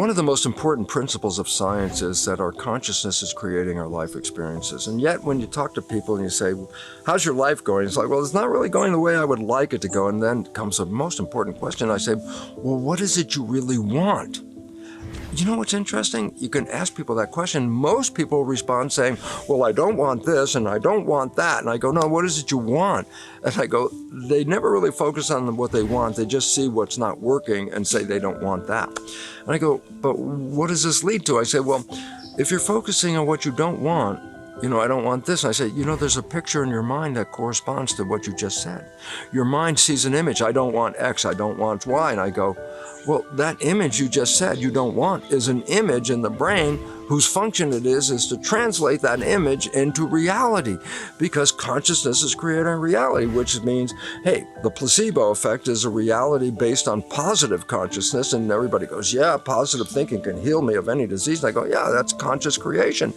One of the most important principles of science is that our consciousness is creating our life experiences. And yet when you talk to people and you say, how's your life going? It's like, well, it's not really going the way I would like it to go. And then comes the most important question. I say, well, what is it you really want? You know what's interesting? You can ask people that question. Most people respond saying, well, I don't want this and I don't want that. And I go, no, what is it you want? And I go, they never really focus on what they want. They just see what's not working and say they don't want that. And I go, but what does this lead to? I say, well, if you're focusing on what you don't want, I don't want this. And I say, there's a picture in your mind that corresponds to what you just said. Your mind sees an image. I don't want X, I don't want Y. And I go, well, that image you just said you don't want is an image in the brain whose function it is to translate that image into reality, because consciousness is creating reality, which means, hey, the placebo effect is a reality based on positive consciousness. And everybody goes, yeah, positive thinking can heal me of any disease. And I go, yeah, that's conscious creation.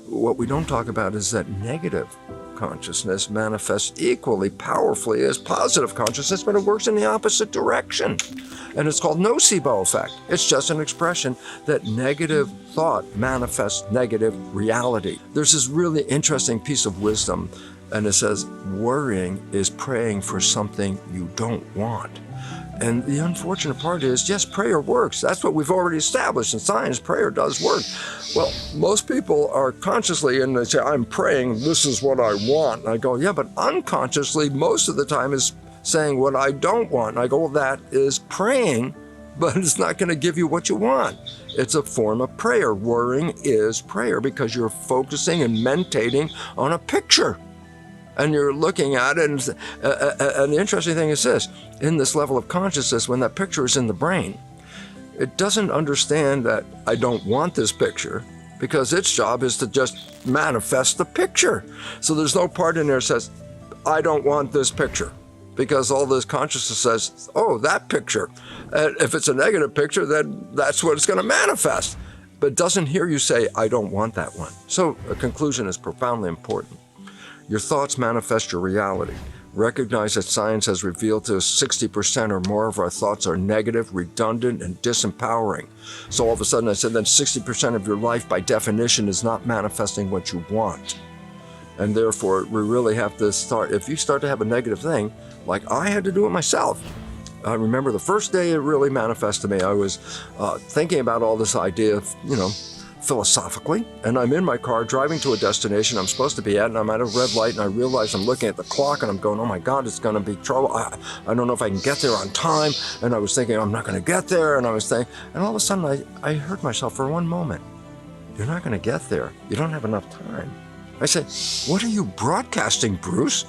What we don't talk about is that negative consciousness manifests equally powerfully as positive consciousness, but it works in the opposite direction. And it's called nocebo effect. It's just an expression that negative thought manifests negative reality. There's this really interesting piece of wisdom, and it says, worrying is praying for something you don't want. And the unfortunate part is, yes, prayer works. That's what we've already established in science. Prayer does work. Well, most people are consciously, and they say, I'm praying, this is what I want. And I go, yeah, but unconsciously, most of the time is saying what I don't want. And I go, well, that is praying, but it's not going to give you what you want. It's a form of prayer. Worrying is prayer because you're focusing and meditating on a picture. And you're looking at it, and the interesting thing is this, in this level of consciousness, when that picture is in the brain, it doesn't understand that I don't want this picture, because its job is to just manifest the picture. So there's no part in there that says, I don't want this picture, because all this consciousness says, oh, that picture. If it's a negative picture, then that's what it's going to manifest. But it doesn't hear you say, I don't want that one. So a conclusion is profoundly important. Your thoughts manifest your reality. Recognize that science has revealed to us 60% or more of our thoughts are negative, redundant, and disempowering. So all of a sudden I said that 60% of your life by definition is not manifesting what you want. And therefore we really have to start, if you start to have a negative thing, like I had to do it myself. I remember the first day it really manifested to me. I was thinking about all this idea, philosophically, and I'm in my car driving to a destination I'm supposed to be at, and I'm at a red light, and I realize I'm looking at the clock, and I'm going, oh my God, it's going to be trouble. I don't know if I can get there on time. And I was thinking, I'm not going to get there. And I was thinking, and all of a sudden I heard myself for one moment, you're not going to get there. You don't have enough time. I said, what are you broadcasting, Bruce?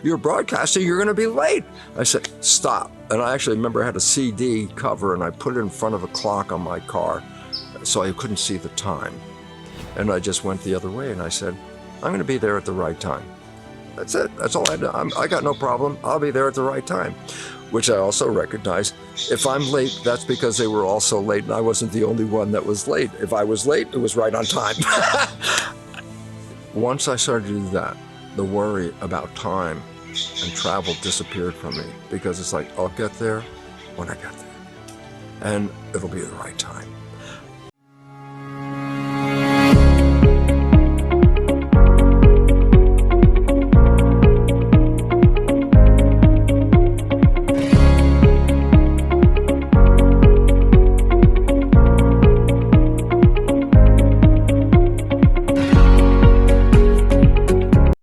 You're broadcasting, you're going to be late. I said, stop. And I actually remember I had a CD cover, and I put it in front of a clock on my car, so I couldn't see the time. And I just went the other way, and I said, I'm going to be there at the right time. That's it. That's all I do. I got no problem. I'll be there at the right time. Which I also recognize, if I'm late, that's because they were also late, and I wasn't the only one that was late. If I was late, it was right on time. Once I started to do that, the worry about time and travel disappeared from me, because it's like, I'll get there when I get there. And it'll be the right time.